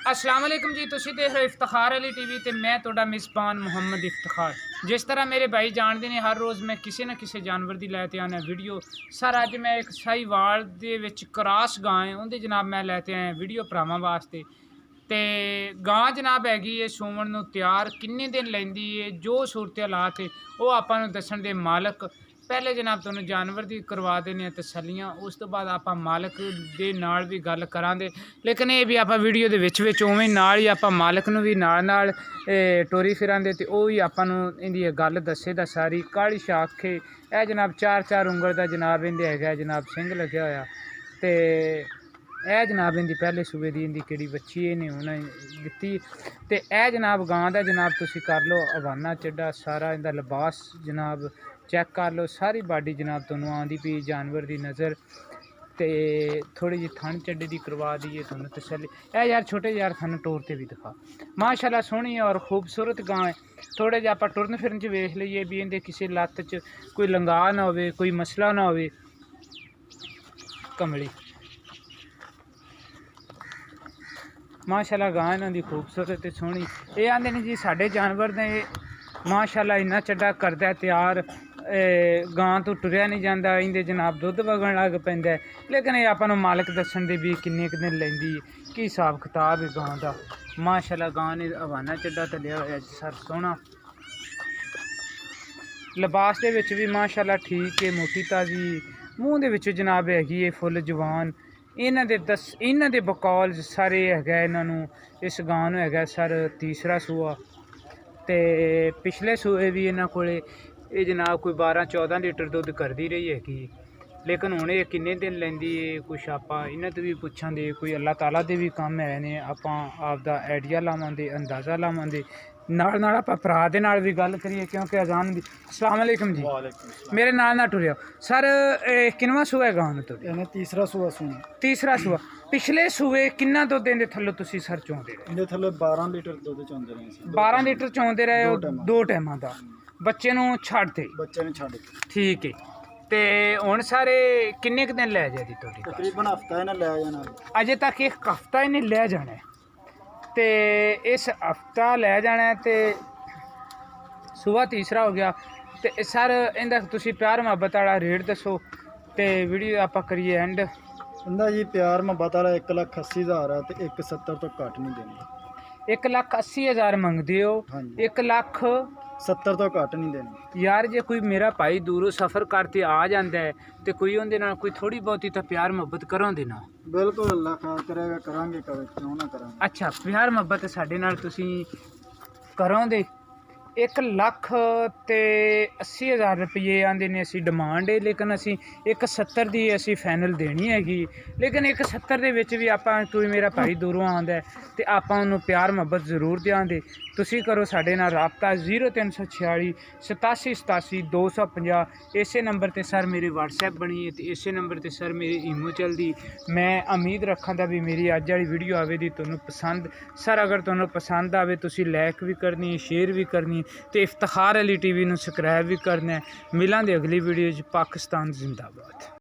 अस्सलाम वालेकुम जी, तुसीं देख रहे हो इफ्तिखार अली टीवी ते मैं तुहाडा मेज़बान मुहम्मद इफ्तिखार। जिस तरह मेरे भाई जानते हैं हर रोज़ मैं किसी ना किसी जानवर की लैते आना वीडियो। सर अज मैं एक साहीवाल दे विच क्रॉस गां है उहदे जनाब मैं लैते आया वीडियो भरावां वास्ते। ते गां जनाब हैगी है सूवन नूं तैयार किन्ने दिन लैंदी है, जो सूरत हालात है वो आपां नूं दस्सण दे मालक। पहले जनाब तुहानूं जानवर की करवा देने तसल्लियां, उस तो बाद आपां मालक दे नाल भी गल करांगे। लेकिन ये भी आपां वीडियो दे विच विच उवें नाल ही आपां मालक नूं भी नाल टोरी फिरांदे ते ओह भी आपां नूं इहदी गल दस्सेदा सारी। काली शाख है यह जनाब 4-4 उंगल का जनाब इहदे हैगा जनाब सिंह लग्या होया। ते यह जनाब इहदी पहले सूबे की इहदी किहड़ी बच्ची इहने उन्हें दित्ती। ते यह जनाब गां दा जनाब तुसीं कर लो हवाना चड्डा सारा इहदा लिबास जनाब चेक कर लो, सारी बॉडी जनाब तुहानूं आंदी पई जानवर की नज़र। तो थोड़ी जी थन चड्डे की करवा दीए तुहानूं तसल्ली। ए यार छोटे यार थानूं टोर ते भी दिखा, माशाल्लाह सोहनी और खूबसूरत गां है। थोड़े जिहा आपां टुरन फिरन च वेख लईए भी इहदे किसी लत्त च कोई लंगा ना होवे, कोई मसला ना होवे। कमली माशाल्लाह गां इन्हां दी खूबसूरत ते सोहनी। ये आंदे ने जी साडे जानवर ने माशाल्लाह इन्ना चड्डा करदा है तैयार, गां तो टुरिया नहीं जाता, इहदे जनाब दुध वगन लग पैंदा है। लेकिन ये आपां नूं मालक दस्सण दे भी किन्ने क दिन लैंदी की हिसाब किताब है गां दा। माशाल्लाह गां ने हवाना चड्डा तलिया होया सर सोहना, लिबास दे विच भी माशाल्लाह ठीक है, मोटी ताजी मूँह दे विच जनाब हैगी है फुल जवान। इन्हां दे बकौल सारे हैगा इन्हां नूं, इस गां नूं हैगा सर तीसरा सूआ। ते पिछले सूए भी इन्हां कोले ये जनाब कोई 12-14 लीटर दुध करती रही हैगी। लेकिन हुण ये किन्ने दिन लैंदी है कुछ आपां इन्हां तो भी पुछांगे, कोई अल्लाह ताला दे भी कम है ने आपां आपदा आइडिया लावांगे, अंदाज़ा लावांगे। नाल नाल आपां भरा दे नाल भी गल करिए क्योंकि अजान दी। अस्सलाम वालेकुम जी, मेरे नाल ना टुरियो सर। किनवा सूआ है गां नूं तुहाडे? ਇਹਨੇ ਤੀਸਰਾ ਸੂਆ ਸੂਣਾ। तीसरा सूआ। पिछले सूए किन्ना दुध इहदे थल्लों तुसीं सर चोंदे रहे? ਇਹਦੇ ਥੱਲੇ 12 ਲੀਟਰ ਦੁੱਧ ਚੋਂਦੇ ਰਹੇ ਸੀ। 12 ਲੀटर चोंदे रहे हो दो 2 टाइमां दा, बच्चे नूं छड्डते? ਬੱਚੇ ਨੇ ਛੱਡ ਕੇ ठीक है। तो हुण सारे किन्ने क दिन लै जादी तुहाडी? ਤਕਰੀਬਨ ਹਫਤਾ ਇਹਨੇ ਲੈ ਜਾਣਾ। अजे तक एक हफ्ता इन्हें लै जाना है। तो इस हफ्ता लै जाना है तो सुबह तीसरा हो गया। तो सर इंदा तुसीं प्यार मुहब्बत वाला रेट दसो तो वीडियो आपां करिए एंड। ਇਹਦਾ ਜੀ ਪਿਆਰ ਮੁਹੱਬਤ ਵਾਲਾ 1,80,000 ਹੈ ਤੇ 1,70 ਤੋਂ ਘੱਟ ਨਹੀਂ ਦੇਣੀ। 1,80,000 मंगदे हो, ਹਾਂਜੀ 1,70,000 ਤੋਂ ਘੱਟ ਨਹੀਂ ਦੇਣੀ। यार जे कोई मेरा भाई दूरों सफ़र करते आ जाता है तो कोई उहदे नाल कोई थोड़ी बहुती तो प्यार मुहब्बत करो दे ना। ਬਿਲਕੁਲ ਅੱਲਾਹ ਖਾਰ ਕਰੇਗਾ, ਕਰਾਂਗੇ ਕਿਉਂ ਨਾ ਕਰਾਂਗੇ। अच्छा प्यार मुहब्बत साडे नाल तुसीं करो दे। 1,80,000 रुपये आंदे ने असी डिमांड है, लेकिन असी 1,70 की असी फाइनल देनी हैगी। लेकिन 1,70 दे विच भी आपां कोई मेरा भाई दूरों आंदा है तो आपां उन्होंने प्यार मुहब्बत जरूर देंगे। तुसीं करो साडे नाल राबता 0346 87 87 250। इसे नंबर ते सर मेरे व्हाट्सएप बनी है तो इसे नंबर ते सर मेरी ईमो चलती। मैं उम्मीद रखा था भी मेरी अज वाली वीडियो आवे दी तुहानूं पसंद। सर अगर तुहानूं पसंद आवे तुसीं लाइक भी करनी, शेयर भी करनी तो इफ्तिखार अली टीवी नूं सबसक्राइब भी करना है। मिलांगे अगली वीडियो च। पाकिस्तान जिंदाबाद।